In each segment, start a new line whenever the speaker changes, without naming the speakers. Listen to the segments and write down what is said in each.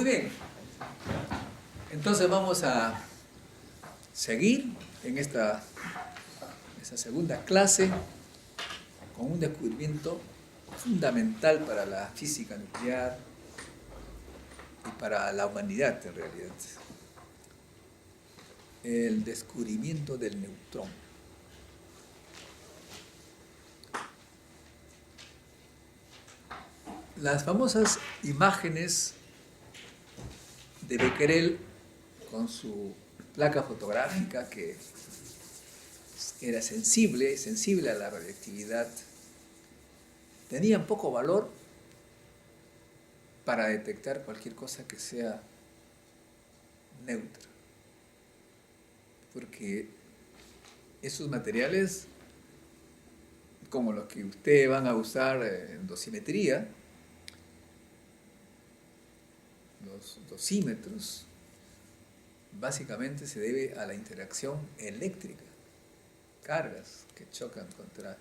Muy bien. Entonces vamos a seguir en esta segunda clase con un descubrimiento fundamental para la física nuclear y para la humanidad en realidad. El descubrimiento del neutrón. Las famosas imágenes de Becquerel con su placa fotográfica que era sensible a la radiactividad, tenían poco valor para detectar cualquier cosa que sea neutra, porque esos materiales, como los que ustedes van a usar en dosimetría, los dosímetros, básicamente se debe a la interacción eléctrica, cargas que chocan contra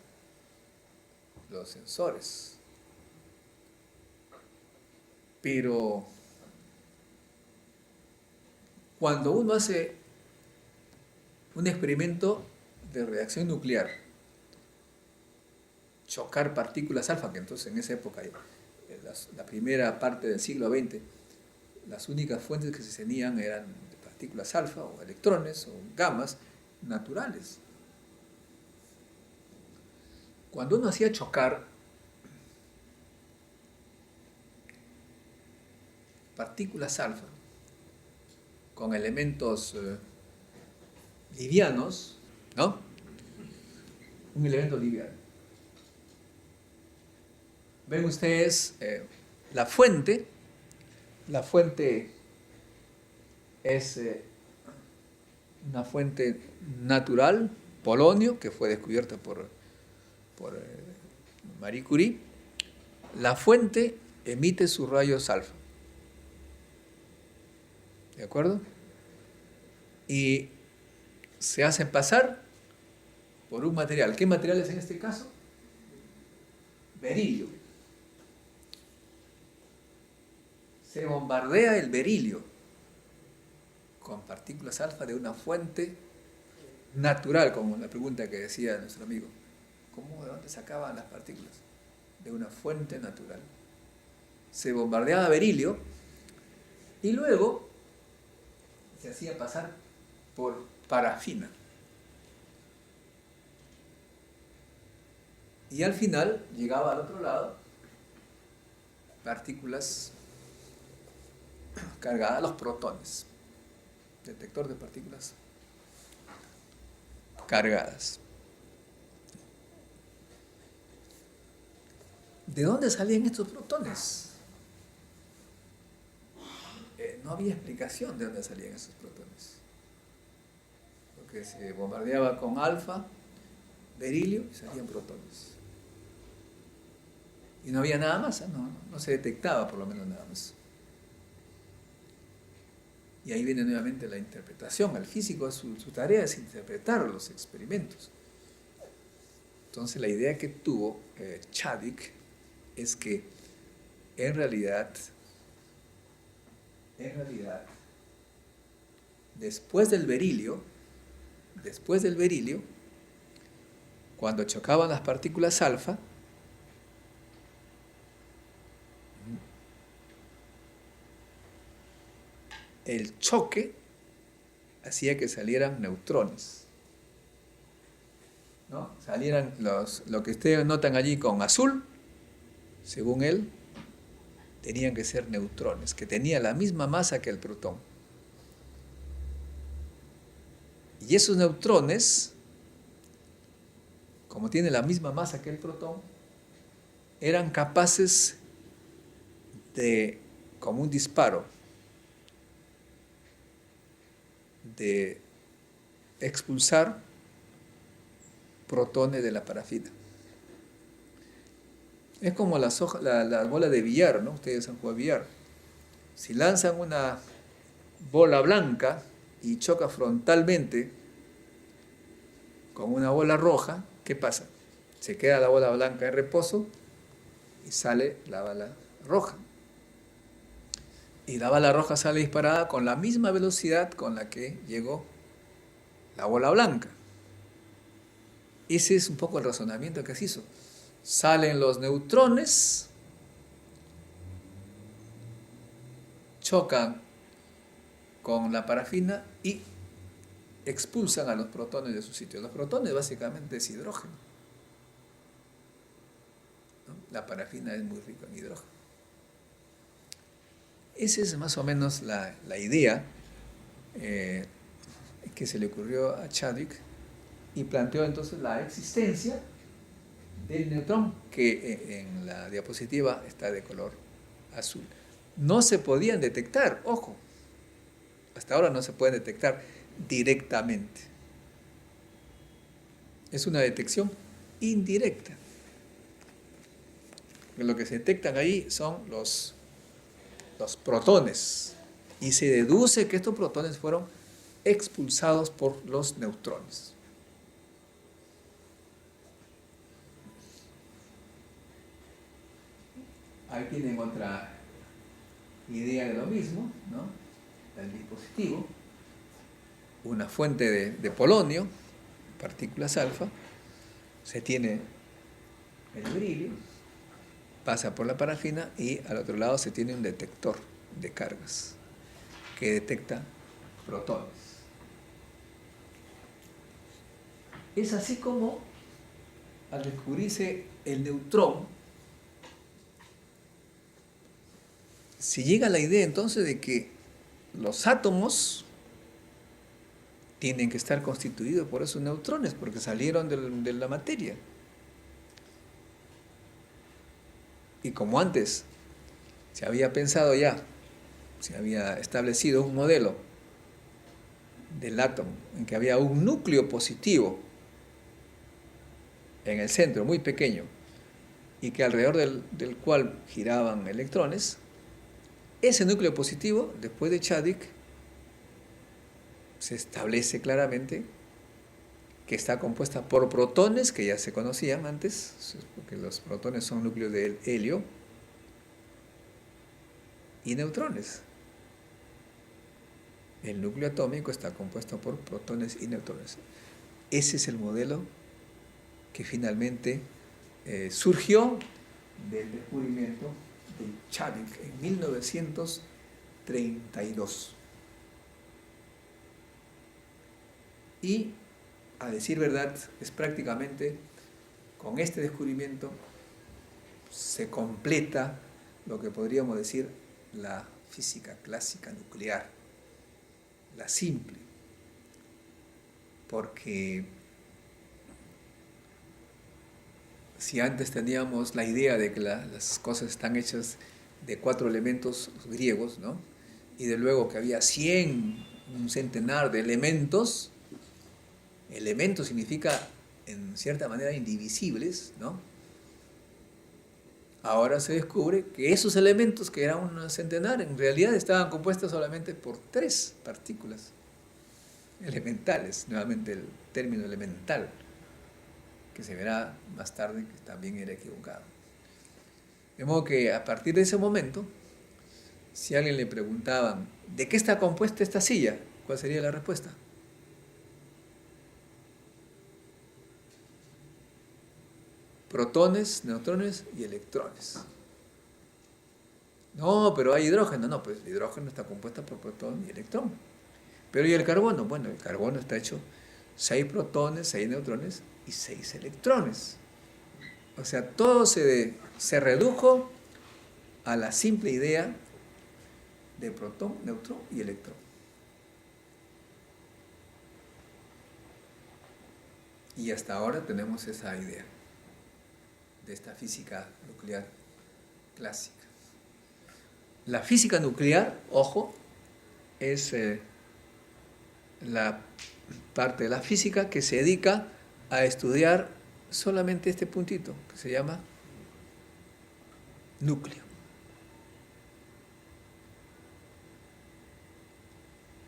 los sensores. Pero cuando uno hace un experimento de reacción nuclear, chocar partículas alfa, que entonces en esa época, la primera parte del siglo XX, las únicas fuentes que se tenían eran de partículas alfa o electrones o gamas naturales. Cuando uno hacía chocar partículas alfa con elementos livianos, ¿no? Un elemento liviano. Ven ustedes la fuente. La fuente es una fuente natural, polonio, que fue descubierta por Marie Curie. La fuente emite sus rayos alfa. ¿De acuerdo? Y se hacen pasar por un material. ¿Qué material es en este caso? Berilio. Se bombardea el berilio con partículas alfa de una fuente natural, como la pregunta que decía nuestro amigo. ¿Cómo, de dónde sacaban las partículas? De una fuente natural. Se bombardeaba berilio y luego se hacía pasar por parafina. Y al final llegaba al otro lado partículas cargadas, los protones, detector de partículas cargadas. ¿De dónde salían estos protones? No había explicación de dónde salían esos protones, porque se bombardeaba con alfa, berilio y salían protones. Y no había nada más, no se detectaba por lo menos nada más. Y ahí viene nuevamente la interpretación. El físico, su tarea es interpretar los experimentos. Entonces la idea que tuvo Chadwick es que en realidad, después del berilio, cuando chocaban las partículas alfa, el choque hacía que salieran neutrones, ¿no? Salieran lo que ustedes notan allí con azul, según él, tenían que ser neutrones, que tenían la misma masa que el protón. Y esos neutrones, como tienen la misma masa que el protón, eran capaces de, como un disparo, de expulsar protones de la parafina. Es como la bola de billar, ¿no? Ustedes han jugado billar. Si lanzan una bola blanca y choca frontalmente con una bola roja, ¿qué pasa? Se queda la bola blanca en reposo y sale la bala roja. Y la bala roja sale disparada con la misma velocidad con la que llegó la bola blanca. Ese es un poco el razonamiento que se hizo. Salen los neutrones, chocan con la parafina y expulsan a los protones de su sitio. Los protones básicamente es hidrógeno, ¿no? La parafina es muy rica en hidrógeno. Esa es más o menos la idea que se le ocurrió a Chadwick, y planteó entonces la existencia del neutrón, que en la diapositiva está de color azul. No se podían detectar, ojo, hasta ahora no se pueden detectar directamente. Es una detección indirecta. Lo que se detectan ahí son los protones, y se deduce que estos protones fueron expulsados por los neutrones. Ahí tienen otra idea de lo mismo, ¿no? El dispositivo, una fuente de polonio, partículas alfa, se tiene el berilio, pasa por la parafina y al otro lado se tiene un detector de cargas que detecta protones. Es así como, al descubrirse el neutrón, se llega a la idea entonces de que los átomos tienen que estar constituidos por esos neutrones, porque salieron de la materia. Y como antes se había pensado ya, se había establecido un modelo del átomo en que había un núcleo positivo en el centro, muy pequeño, y que alrededor del cual giraban electrones, ese núcleo positivo, después de Chadwick, se establece claramente que está compuesta por protones que ya se conocían antes, porque los protones son núcleos de helio, y neutrones. El núcleo atómico está compuesto por protones y neutrones. Ese es el modelo que finalmente surgió del descubrimiento de Chadwick en 1932. Y, a decir verdad, es prácticamente con este descubrimiento se completa lo que podríamos decir la física clásica nuclear, la simple, porque si antes teníamos la idea de que las cosas están hechas de 4 elementos griegos, ¿no? Y de luego que había 100, un centenar de elementos, elemento significa en cierta manera indivisibles, ¿no? Ahora se descubre que esos elementos, que eran un centenar, en realidad estaban compuestos solamente por 3 partículas elementales, nuevamente el término elemental, que se verá más tarde que también era equivocado. De modo que a partir de ese momento, si a alguien le preguntaban, ¿de qué está compuesta esta silla?, ¿cuál sería la respuesta? Protones, neutrones y electrones. No, pero hay hidrógeno. No, pues el hidrógeno está compuesto por protón y electrón. Pero ¿y el carbono? Bueno, el carbono está hecho 6 protones, 6 neutrones y 6 electrones. O sea, todo se redujo a la simple idea de protón, neutrón y electrón. Y hasta ahora tenemos esa idea de esta física nuclear clásica. La física nuclear, ojo, es la parte de la física que se dedica a estudiar solamente este puntito, que se llama núcleo.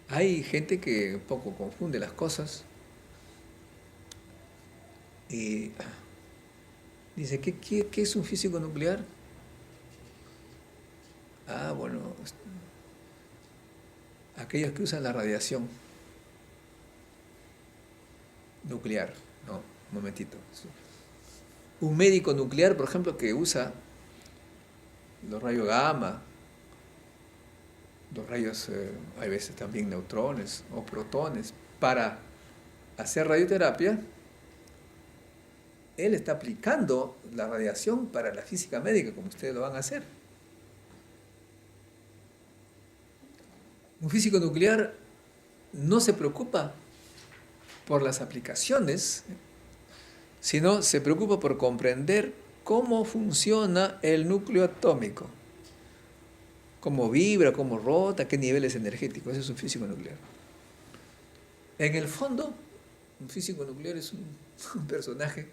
Hay gente que un poco confunde las cosas y dice, ¿qué es un físico nuclear? Ah, bueno, aquellos que usan la radiación nuclear. No, un momentito. Un médico nuclear, por ejemplo, que usa los rayos gamma, los rayos, hay veces también neutrones o protones, para hacer radioterapia, él está aplicando la radiación para la física médica, como ustedes lo van a hacer. Un físico nuclear no se preocupa por las aplicaciones, sino se preocupa por comprender cómo funciona el núcleo atómico, cómo vibra, cómo rota, qué niveles energéticos. Ese es un físico nuclear. En el fondo, un físico nuclear es un personaje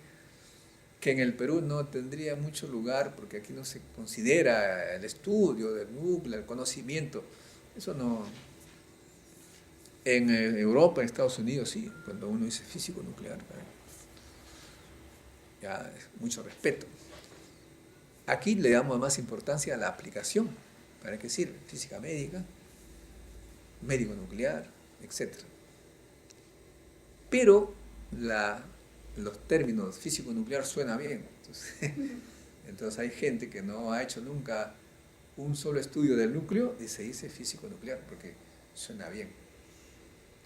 que en el Perú no tendría mucho lugar, porque aquí no se considera el estudio del núcleo, el conocimiento. Eso no. En Europa, en Estados Unidos, sí, cuando uno dice físico nuclear, ya es mucho respeto. Aquí le damos más importancia a la aplicación. ¿Para qué sirve? Física médica, médico nuclear, etc. Pero los términos físico nuclear suena bien. Entonces hay gente que no ha hecho nunca un solo estudio del núcleo y se dice físico nuclear porque suena bien.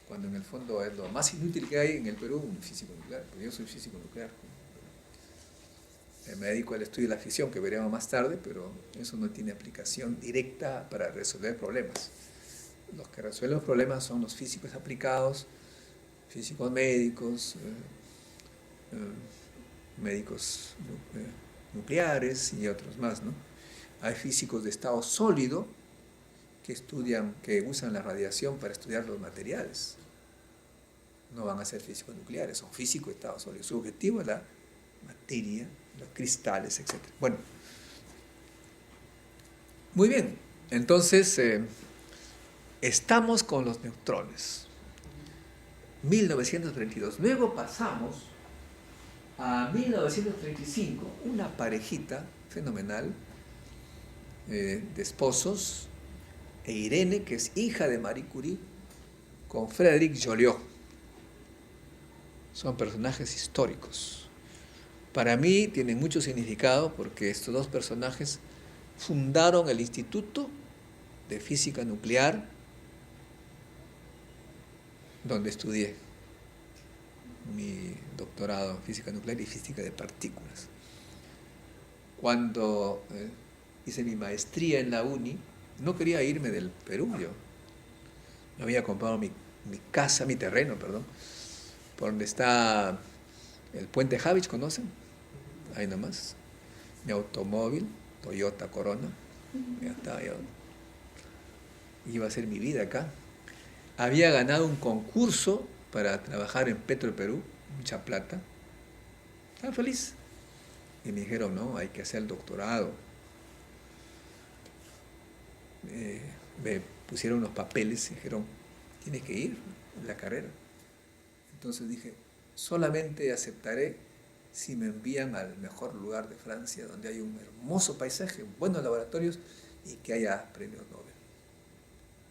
Cuando en el fondo es lo más inútil que hay en el Perú, un físico nuclear, porque yo soy físico nuclear. Me dedico al estudio de la fisión, que veremos más tarde, pero eso no tiene aplicación directa para resolver problemas. Los que resuelven los problemas son los físicos aplicados, físicos médicos, médicos nucleares y otros más, ¿no? Hay físicos de estado sólido que usan la radiación para estudiar los materiales. No van a ser físicos nucleares, son físicos de estado sólido. Su objetivo es la materia, los cristales, etc. Bueno, muy bien. Entonces, estamos con los neutrones. 1932. Luego pasamos a 1935, una parejita fenomenal de esposos, e Irene, que es hija de Marie Curie, con Frédéric Joliot. Son personajes históricos. Para mí tienen mucho significado porque estos dos personajes fundaron el Instituto de Física Nuclear donde estudié mi doctorado en física nuclear y física de partículas. Cuando hice mi maestría en la UNI, no quería irme del Perú. Yo me había comprado mi terreno, por donde está el puente Javich, ¿conocen? Ahí nomás. Mi automóvil, Toyota Corona, ya estaba yo. Iba a ser mi vida acá. Había ganado un concurso para trabajar en Petro Perú, mucha plata. Estaba feliz. Y me dijeron, no, hay que hacer el doctorado. Me pusieron unos papeles y dijeron, tienes que ir a la carrera. Entonces dije, solamente aceptaré si me envían al mejor lugar de Francia, donde hay un hermoso paisaje, buenos laboratorios y que haya premios Nobel.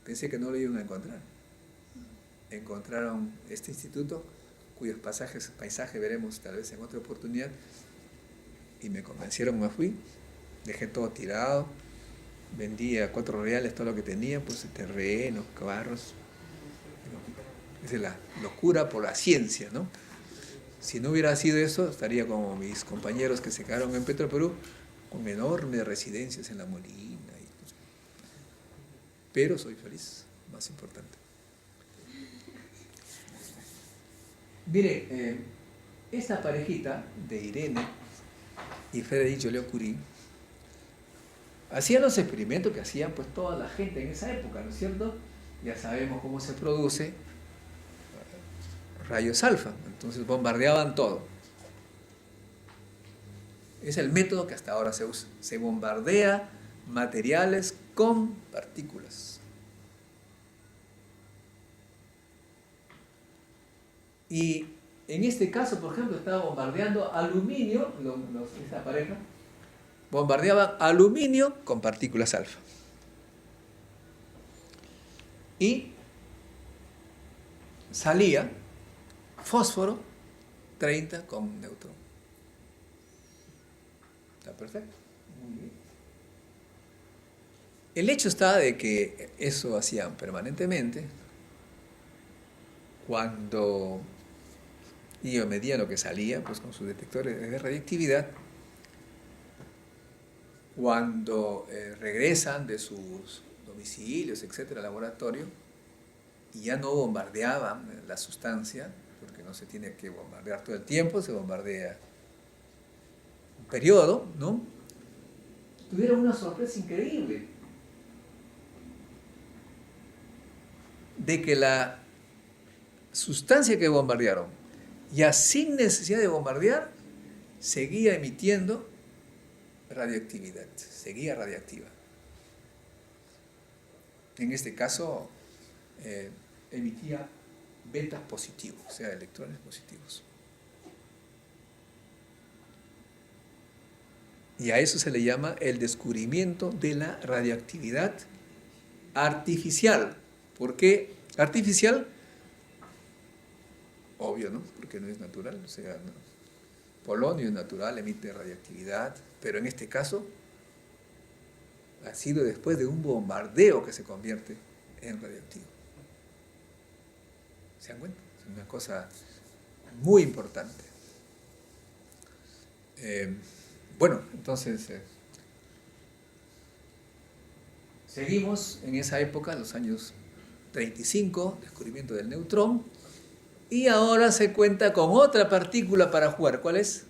Pensé que no lo iban a encontrar. Encontraron este instituto, cuyos paisajes veremos tal vez en otra oportunidad, y me convencieron, me fui, dejé todo tirado, vendí a 4 reales todo lo que tenía, puse terrenos, carros. Esa es la locura por la ciencia, ¿no? Si no hubiera sido eso, estaría como mis compañeros que se quedaron en Petro Perú, con enormes residencias en La Molina. Pero soy feliz, más importante. Mire, esta parejita de Irene y Frédéric Joliot-Curie hacían los experimentos que hacían pues toda la gente en esa época, ¿no es cierto? Ya sabemos cómo se produce rayos alfa, entonces bombardeaban todo. Es el método que hasta ahora se usa. Se bombardea materiales con partículas. Y en este caso, por ejemplo, estaba bombardeando aluminio, esta pareja, bombardeaban aluminio con partículas alfa. Y salía fósforo 30 con neutrón. Está perfecto. Muy bien. El hecho está de que eso hacían permanentemente. Cuando ellos medían lo que salía, pues con sus detectores de radiactividad, cuando regresan de sus domicilios, etcétera, al laboratorio, y ya no bombardeaban la sustancia, porque no se tiene que bombardear todo el tiempo, se bombardea un periodo, ¿no? Tuvieron una sorpresa increíble de que la sustancia que bombardearon, ya sin necesidad de bombardear, seguía emitiendo radioactividad, seguía radiactiva. En este caso, emitía betas positivos, o sea, electrones positivos. Y a eso se le llama el descubrimiento de la radioactividad artificial. ¿Por qué artificial? Obvio, ¿no? Porque no es natural. O sea, no. Polonio es natural, emite radioactividad, pero en este caso ha sido después de un bombardeo que se convierte en radioactivo. ¿Se dan cuenta? Es una cosa muy importante. Bueno, entonces seguimos en esa época, los años 35, descubrimiento del neutrón, y ahora se cuenta con otra partícula para jugar. ¿Cuál es?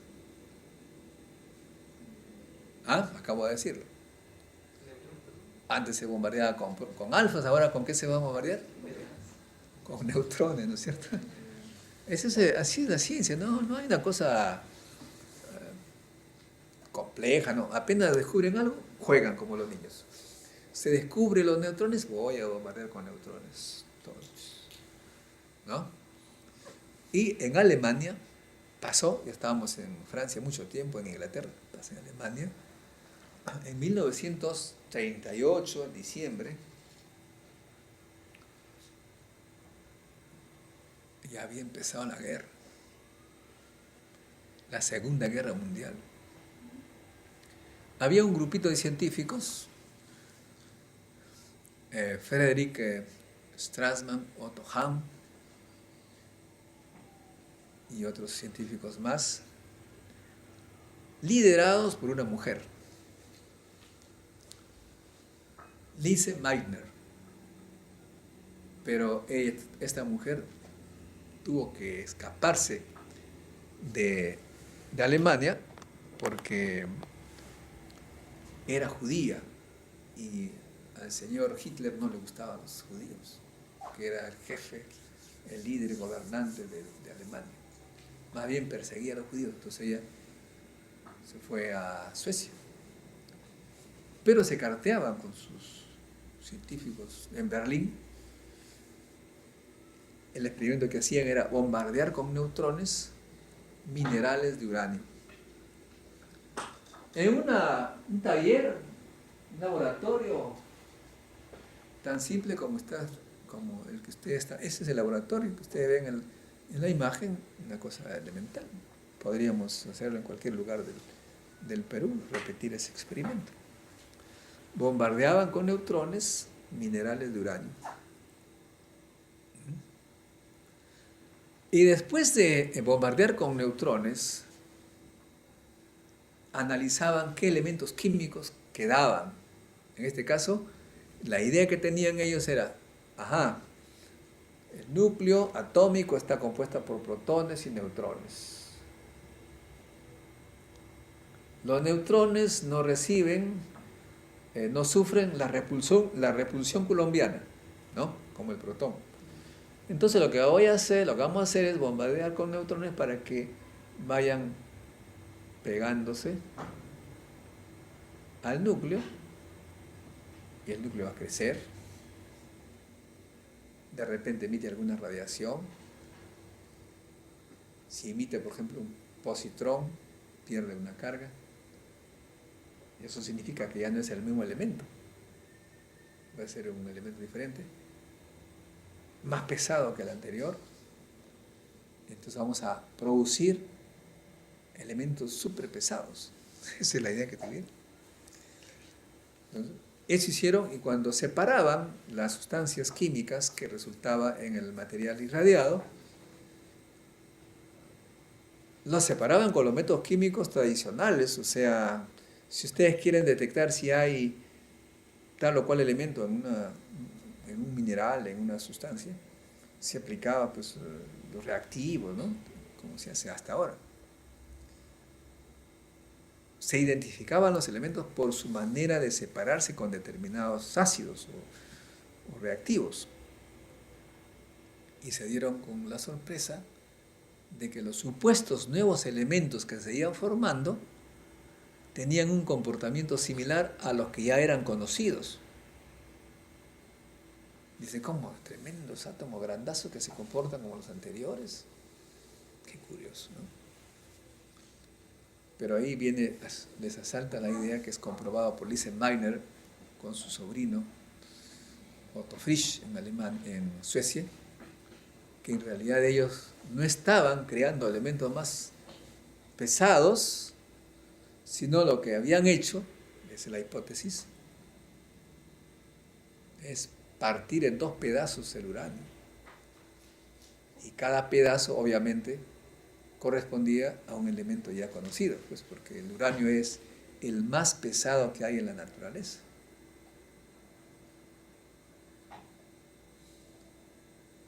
Ah, acabo de decirlo. Antes se bombardeaba con alfas, ahora ¿con qué se va a bombardear? Con neutrones, ¿no es cierto? Así es la ciencia, no hay una cosa compleja, no. Apenas descubren algo, juegan como los niños. Se descubre los neutrones, voy a bombardear con neutrones. Todos. ¿No? Y en Alemania pasó, ya estábamos en Francia mucho tiempo, en Inglaterra, pasó en Alemania, en 1938, en diciembre, ya había empezado la guerra, la Segunda Guerra Mundial. Había un grupito de científicos, Frederick Strassmann, Otto Hahn y otros científicos más, liderados por una mujer, Lise Meitner. Pero esta mujer tuvo que escaparse de Alemania porque era judía y al señor Hitler no le gustaban los judíos, que era el jefe, el líder gobernante de Alemania. Más bien perseguía a los judíos, entonces ella se fue a Suecia. Pero se carteaban con sus científicos en Berlín. El experimento que hacían era bombardear con neutrones minerales de uranio. En un taller, un laboratorio tan simple como el que ustedes están, ese es el laboratorio que ustedes ven en la imagen, una cosa elemental. Podríamos hacerlo en cualquier lugar del Perú, repetir ese experimento. Bombardeaban con neutrones minerales de uranio. Y después de bombardear con neutrones, analizaban qué elementos químicos quedaban. En este caso, la idea que tenían ellos era, el núcleo atómico está compuesto por protones y neutrones. Los neutrones no reciben, no sufren la repulsión coulombiana, ¿no? Como el protón. Entonces lo que vamos a hacer es bombardear con neutrones para que vayan pegándose al núcleo y el núcleo va a crecer. De repente emite alguna radiación. Si emite, por ejemplo, un positrón, pierde una carga. Eso significa que ya no es el mismo elemento. Va a ser un elemento diferente, más pesado que el anterior. Entonces vamos a producir elementos súper pesados. Esa es la idea que tuvieron. Entonces, eso hicieron, y cuando separaban las sustancias químicas que resultaba en el material irradiado, lo separaban con los métodos químicos tradicionales. O sea, si ustedes quieren detectar si hay tal o cual elemento en un mineral, en una sustancia, se aplicaba pues los reactivos, ¿no? Como se hace hasta ahora. Se identificaban los elementos por su manera de separarse con determinados ácidos o reactivos. Y se dieron con la sorpresa de que los supuestos nuevos elementos que se iban formando tenían un comportamiento similar a los que ya eran conocidos. Dice, ¿cómo? Tremendos átomos grandazos que se comportan como los anteriores. Qué curioso, ¿no? Pero ahí viene, les asalta la idea que es comprobado por Lise Meitner con su sobrino Otto Frisch en Suecia, que en realidad ellos no estaban creando elementos más pesados, sino lo que habían hecho, esa es la hipótesis, es partir en dos pedazos el uranio. Y cada pedazo, obviamente, correspondía a un elemento ya conocido, pues porque el uranio es el más pesado que hay en la naturaleza.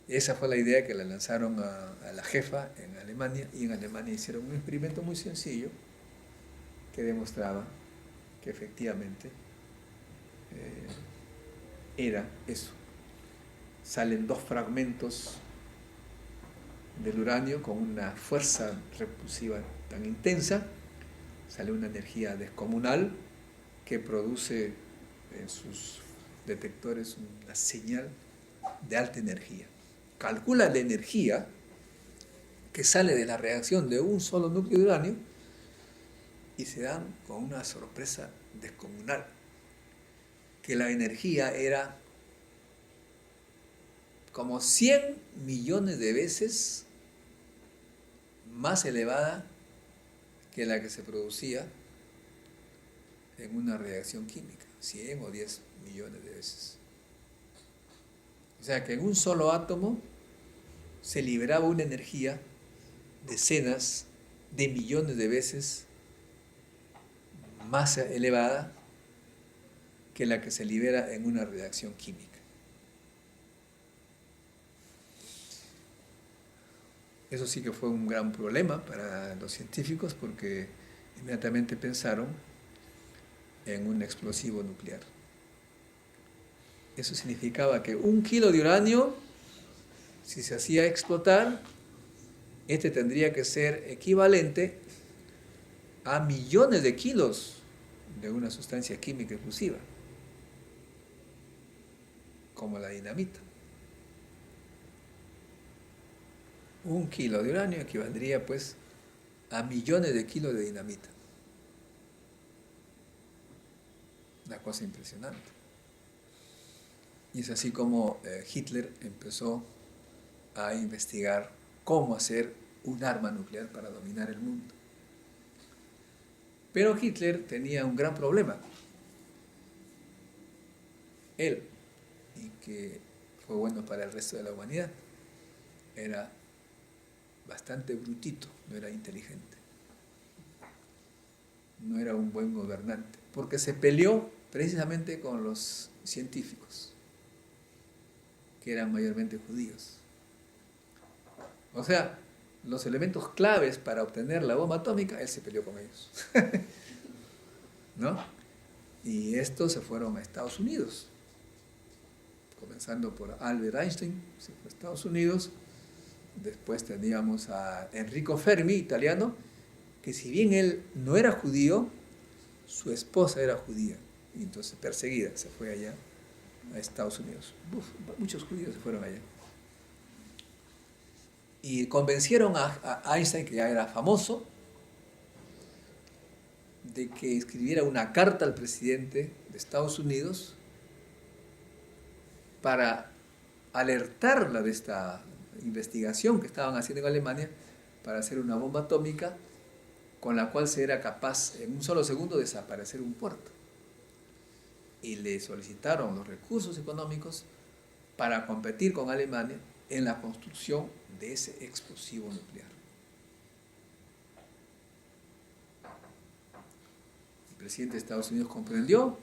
Esa fue la idea que le lanzaron a la jefa en Alemania, y en Alemania hicieron un experimento muy sencillo que demostraba que efectivamente era eso. Salen dos fragmentos del uranio con una fuerza repulsiva tan intensa, sale una energía descomunal que produce en sus detectores una señal de alta energía. Calcula la energía que sale de la reacción de un solo núcleo de uranio y se dan con una sorpresa descomunal, que la energía era como 100 millones de veces más elevada que la que se producía en una reacción química, 100 o 10 millones de veces. O sea que en un solo átomo se liberaba una energía decenas de millones de veces más elevada que la que se libera en una reacción química. Eso sí que fue un gran problema para los científicos, porque inmediatamente pensaron en un explosivo nuclear. Eso significaba que 1 kilo de uranio, si se hacía explotar, este tendría que ser equivalente a millones de kilos de una sustancia química explosiva, como la dinamita. 1 kilo de uranio equivaldría pues a millones de kilos de dinamita. Una cosa impresionante. Y es así como Hitler empezó a investigar cómo hacer un arma nuclear para dominar el mundo. Pero Hitler tenía un gran problema. Él, y que fue bueno para el resto de la humanidad, era bastante brutito, no era inteligente. No era un buen gobernante, porque se peleó precisamente con los científicos, que eran mayormente judíos. O sea, los elementos claves para obtener la bomba atómica, él se peleó con ellos. ¿No? Y estos se fueron a Estados Unidos, comenzando por Albert Einstein, se fue a Estados Unidos. Después teníamos a Enrico Fermi, italiano, que si bien él no era judío, su esposa era judía, y entonces perseguida se fue allá a Estados Unidos. Muchos judíos se fueron allá. Y convencieron a Einstein, que ya era famoso, de que escribiera una carta al presidente de Estados Unidos para alertarla de esta investigación que estaban haciendo en Alemania para hacer una bomba atómica con la cual se era capaz en un solo segundo desaparecer un puerto. Y le solicitaron los recursos económicos para competir con Alemania en la construcción de ese explosivo nuclear. El presidente de Estados Unidos comprendió,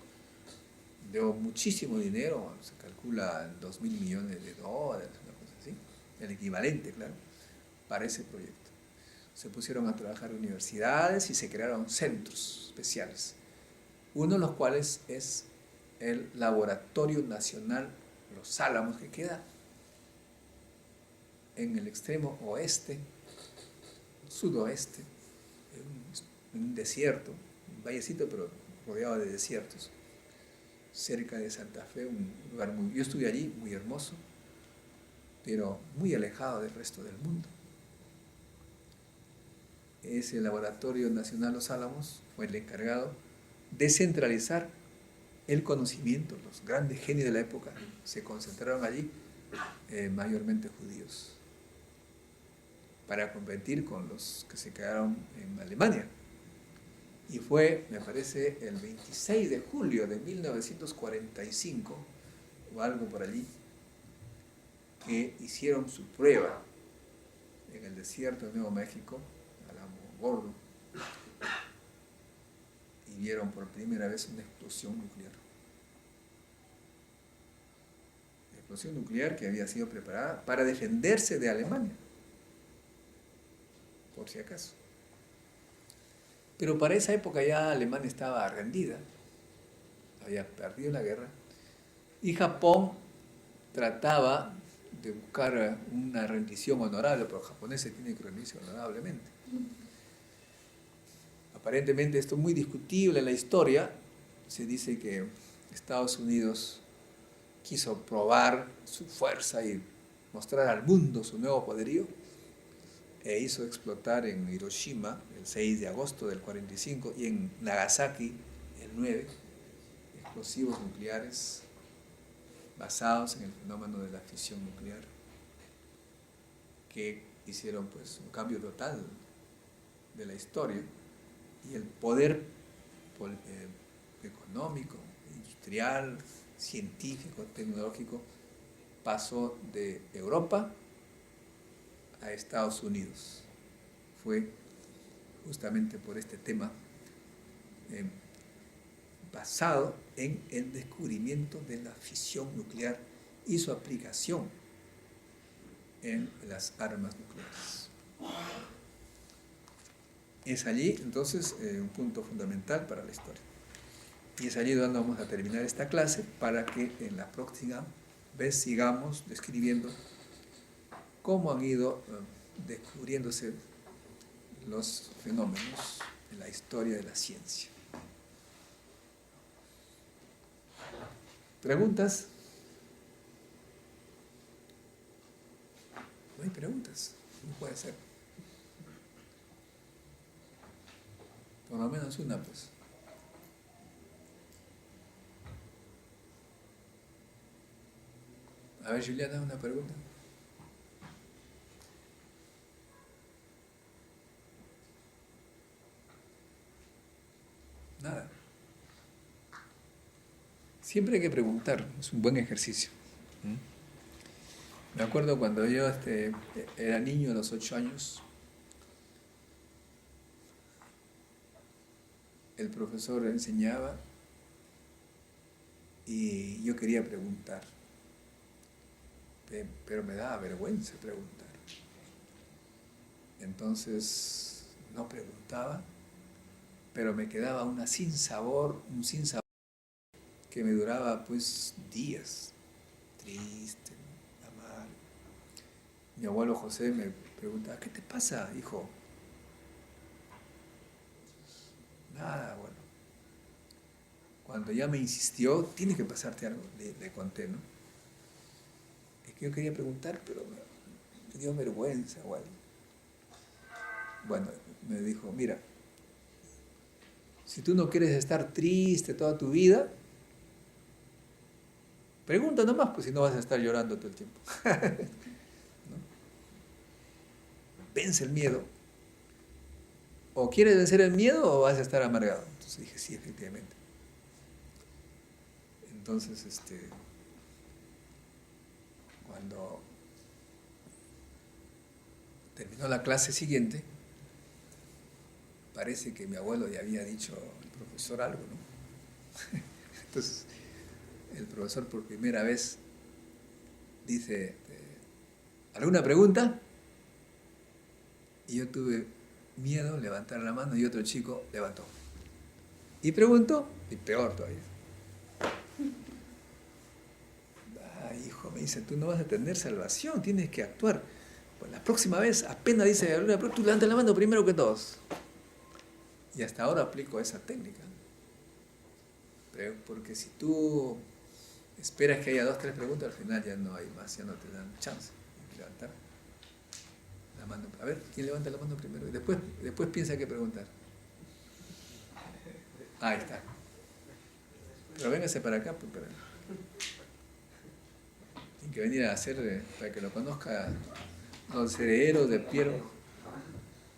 dio muchísimo dinero, se calcula en 2.000 millones de dólares, una cosa así, el equivalente, claro, para ese proyecto. Se pusieron a trabajar universidades y se crearon centros especiales, uno de los cuales es el Laboratorio Nacional Los Álamos, que queda en el extremo oeste, sudoeste, en un desierto, un vallecito, pero rodeado de desiertos, cerca de Santa Fe, un lugar yo estuve allí, muy hermoso, pero muy alejado del resto del mundo. Ese Laboratorio Nacional Los Álamos fue el encargado de centralizar el conocimiento. Los grandes genios de la época se concentraron allí, mayormente judíos, para competir con los que se quedaron en Alemania. Y fue, me parece, el 26 de julio de 1945, o algo por allí, que hicieron su prueba en el desierto de Nuevo México, Álamo Gordo, y vieron por primera vez una explosión nuclear. La explosión nuclear que había sido preparada para defenderse de Alemania, por si acaso. Pero para esa época ya Alemania estaba rendida, había perdido la guerra, y Japón trataba de buscar una rendición honorable, pero los japoneses tienen que rendirse honorablemente. Aparentemente esto es muy discutible en la historia. Se dice que Estados Unidos quiso probar su fuerza y mostrar al mundo su nuevo poderío, e hizo explotar en Hiroshima el 6 de agosto del 45 y en Nagasaki el 9 explosivos nucleares basados en el fenómeno de la fisión nuclear, que hicieron pues un cambio total de la historia, y el poder económico, industrial, científico, tecnológico pasó de Europa a Estados Unidos. Fue justamente por este tema basado en el descubrimiento de la fisión nuclear y su aplicación en las armas nucleares. Es allí, entonces, un punto fundamental para la historia. Y es allí donde vamos a terminar esta clase, para que en la próxima vez sigamos describiendo cómo han ido descubriéndose los fenómenos en la historia de la ciencia. ¿Preguntas? No hay preguntas, no puede ser. Por lo menos una, pues. A ver, Juliana, una pregunta. Nada. Siempre hay que preguntar, es un buen ejercicio. Me acuerdo cuando yo era niño, a los 8 años, el profesor enseñaba y yo quería preguntar, pero me daba vergüenza preguntar. Entonces no preguntaba, pero me quedaba un sinsabor que me duraba pues días, triste, amargo. Mi abuelo José me preguntaba, ¿qué te pasa, hijo? Nada, bueno. Cuando ya me insistió, tiene que pasarte algo, le conté, ¿no? Es que yo quería preguntar, pero me dio vergüenza, bueno. Bueno, me dijo, mira, si tú no quieres estar triste toda tu vida, pregunta nomás, pues si no vas a estar llorando todo el tiempo. ¿No? vence el miedo. ¿O quieres vencer el miedo o vas a estar amargado? Entonces dije, sí, efectivamente. Entonces, cuando terminó la clase siguiente, parece que mi abuelo ya había dicho al profesor algo, ¿no? Entonces, el profesor por primera vez dice, ¿alguna pregunta? Y yo tuve miedo, levantar la mano, y otro chico levantó. Y preguntó, y peor todavía. Hijo, me dice, tú no vas a tener salvación, tienes que actuar. Pues la próxima vez, apenas dice, tú levanta la mano primero que todos. Y hasta ahora aplico esa técnica. Porque si tú esperas que haya 2, 3 preguntas, al final ya no hay más, ya no te dan chance de levantar la mano. A ver, ¿quién levanta la mano primero? Y después piensa qué preguntar. Ahí está. Pero véngase para acá, pues, tiene que venir a hacer, para que lo conozca los herederos de Pierre,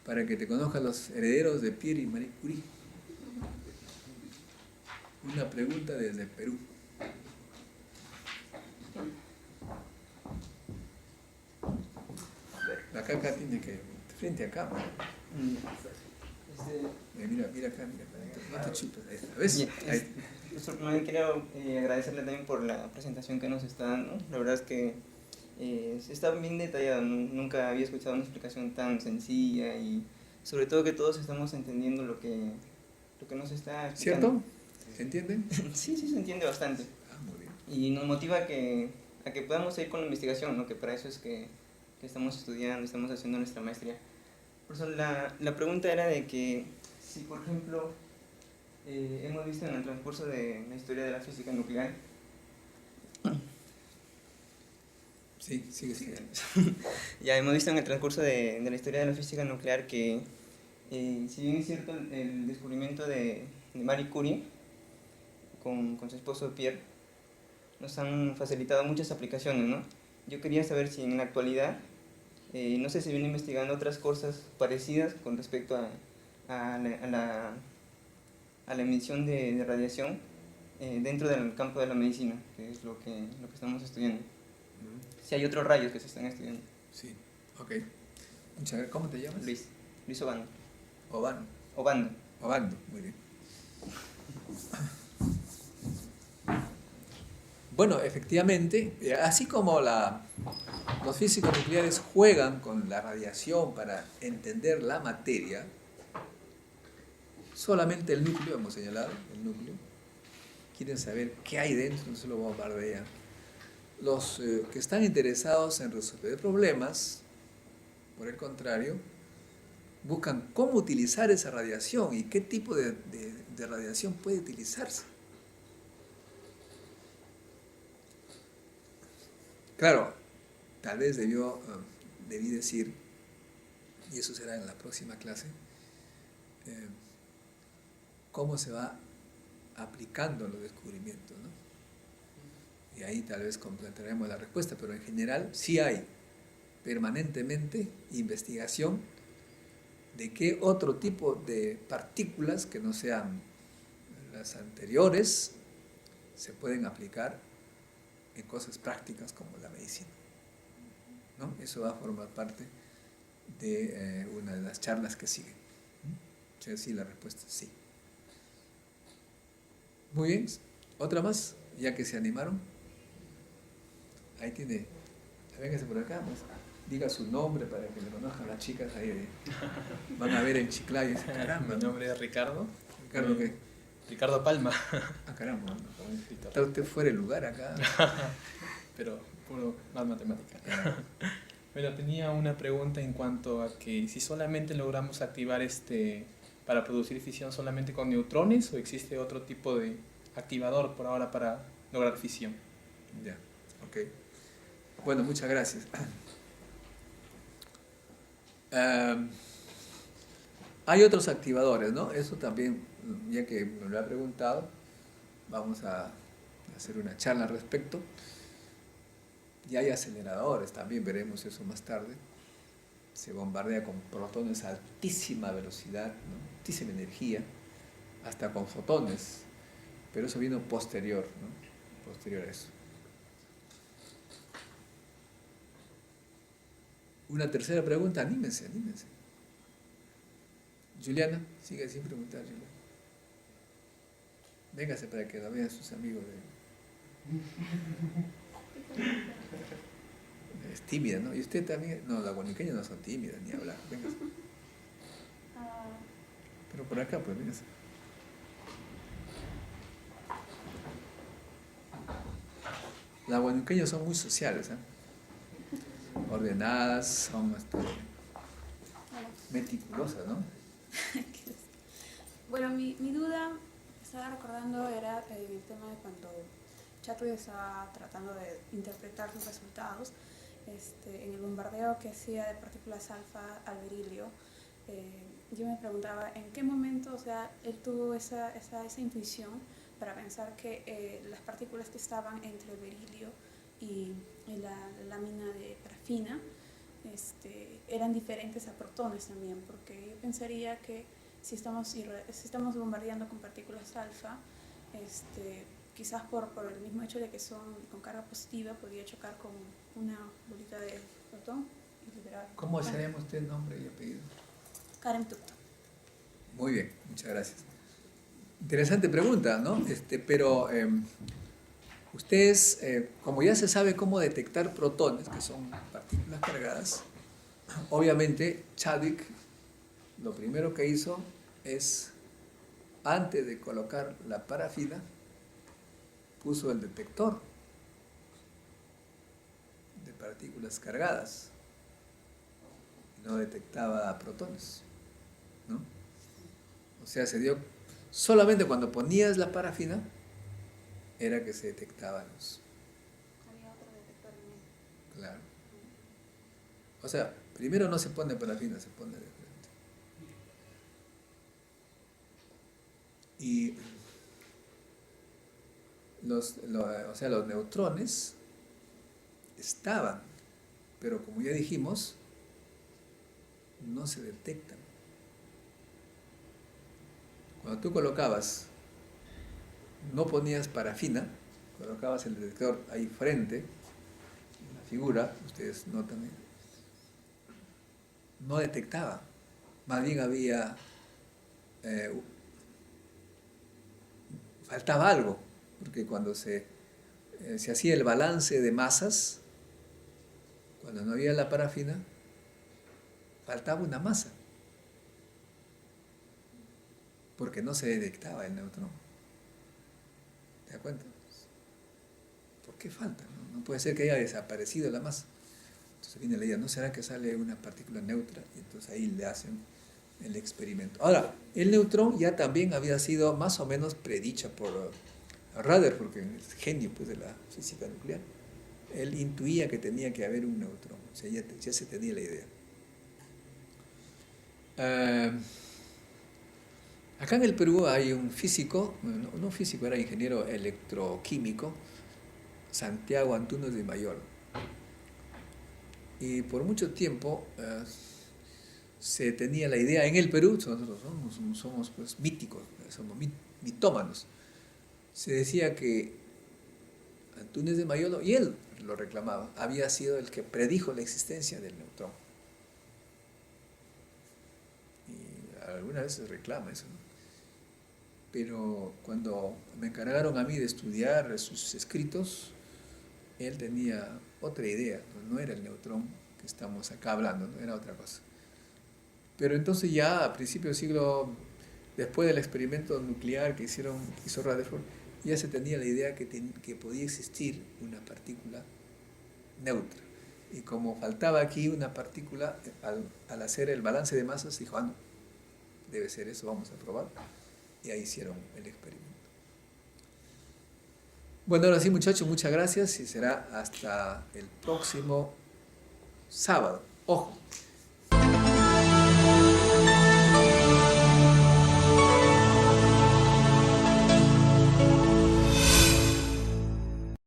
para que te conozcan los herederos de Pierre y Marie Curie. Una pregunta desde Perú. Acá tiene que, frente acá. Mira acá. No te chupas. ¿Ves?
También quiero agradecerle también por la presentación que nos está dando. La verdad es que está bien detallado. Nunca había escuchado una explicación tan sencilla y sobre todo que todos estamos entendiendo lo que nos está explicando.
¿Cierto? ¿Se entiende?
Sí, se entiende bastante.
Muy bien.
Y nos motiva a que podamos seguir con la investigación, ¿no? Que para eso es que estamos estudiando, estamos haciendo nuestra maestría. Por eso la pregunta era de que si, por ejemplo, hemos visto en el transcurso de la historia de la física nuclear.
Sí, sigue.
Ya hemos visto en el transcurso de la historia de la física nuclear que, si bien es cierto el descubrimiento de Marie Curie con su esposo Pierre, nos han facilitado muchas aplicaciones, ¿no? Yo quería saber si en la actualidad, no sé si viene investigando otras cosas parecidas con respecto a la emisión de radiación dentro del campo de la medicina, que es lo que estamos estudiando. Si hay otros rayos que se están estudiando.
Sí, ok. Muchas gracias. ¿Cómo te llamas?
Luis Obando.
Obando, muy bien. Bueno, efectivamente, así como los físicos nucleares juegan con la radiación para entender la materia, solamente el núcleo, hemos señalado, el núcleo, quieren saber qué hay dentro, no se lo bombardean. Los que están interesados en resolver problemas, por el contrario, buscan cómo utilizar esa radiación y qué tipo de radiación puede utilizarse. Claro, tal vez debí decir, y eso será en la próxima clase, cómo se va aplicando los descubrimientos, ¿no? Y ahí tal vez completaremos la respuesta, pero en general sí hay permanentemente investigación de qué otro tipo de partículas que no sean las anteriores se pueden aplicar en cosas prácticas como la medicina, ¿no? Eso va a formar parte de una de las charlas que siguen. Sí, la respuesta es sí. Muy bien, otra más, ya que se animaron. Ahí tiene, véngase por acá, pues, diga su nombre para que le conozcan las chicas ahí. Van a ver en Chiclayo y dicen, caramba.
Mi nombre es Ricardo.
¿Ricardo qué?
Ricardo Palma.
Ah, caramba, está usted fuera de lugar acá.
Pero puro más matemática. Pero tenía una pregunta en cuanto a que si solamente logramos activar para producir fisión solamente con neutrones o existe otro tipo de activador por ahora para lograr fisión.
Ya, ok. Bueno, muchas gracias. Hay otros activadores, ¿no? Eso también, ya que me lo ha preguntado, vamos a hacer una charla al respecto. Y hay aceleradores, también veremos eso más tarde. se bombardea con protones a altísima velocidad, ¿no? Altísima energía, hasta con fotones, pero eso vino posterior, ¿no? Posterior a eso. Una tercera pregunta, anímense. Juliana, sigue sin preguntar, Juliana. Véngase para que la vean sus amigos. Es tímida, ¿no? ¿Y usted también? No, las guaniqueñas no son tímidas, ni hablar. Véngase. Pero por acá, pues, véngase. Las guaniqueñas son muy sociales, ¿eh? Ordenadas, son meticulosas, ¿no?
Bueno, mi duda, estaba recordando, era el tema de cuando Chadwick estaba tratando de interpretar sus resultados en el bombardeo que hacía de partículas alfa al berilio. Yo me preguntaba en qué momento, o sea, él tuvo esa intuición para pensar que las partículas que estaban entre el berilio y la lámina de parafina eran diferentes a protones también, porque yo pensaría que si estamos bombardeando con partículas alfa, quizás por el mismo hecho de que son con carga positiva, podría chocar con una bolita de protón y liberar.
¿Cómo se llama usted, nombre y apellido?
Karen Tupto.
Muy bien, muchas gracias. Interesante pregunta, ¿no? Pero ustedes, como ya se sabe cómo detectar protones, que son partículas cargadas, obviamente Chadwick lo primero que hizo es, antes de colocar la parafina, puso el detector de partículas cargadas y no detectaba protones, ¿no? O sea, se dio solamente cuando ponías la parafina era que se detectaban los.
Había otro detector en él.
Claro. O sea, primero no se pone parafina, se pone de frente. Y los neutrones estaban, pero como ya dijimos, no se detectan. Cuando tú colocabas, no ponías parafina, colocabas el detector ahí frente, en la figura, ustedes notan, no detectaba, más bien había, faltaba algo, porque cuando se hacía el balance de masas, cuando no había la parafina, faltaba una masa, porque no se detectaba el neutrón. ¿Te das cuenta? ¿Por qué falta? No puede ser que haya desaparecido la masa. Entonces viene la idea, ¿no será que sale una partícula neutra? Y entonces ahí le hacen el experimento. Ahora, el neutrón ya también había sido más o menos predicha por Rutherford, porque es genio pues, de la física nuclear. Él intuía que tenía que haber un neutrón, o sea, ya se tenía la idea. Acá en el Perú hay un físico, no físico, era ingeniero electroquímico, Santiago Antunes de Mayolo. Y por mucho tiempo se tenía la idea, en el Perú, nosotros somos pues, míticos, somos mitómanos, se decía que Antunes de Mayolo, y él lo reclamaba, había sido el que predijo la existencia del neutrón. Y algunas veces reclama eso, ¿no? Pero cuando me encargaron a mí de estudiar sus escritos, él tenía otra idea, no era el neutrón que estamos acá hablando, no era otra cosa. Pero entonces ya a principios del siglo, después del experimento nuclear que hizo Rutherford, ya se tenía la idea que podía existir una partícula neutra. Y como faltaba aquí una partícula, al hacer el balance de masas, dijo, no, debe ser eso, vamos a probar. Y ahí hicieron el experimento. Bueno, ahora sí, muchachos, muchas gracias y será hasta el próximo sábado. Ojo,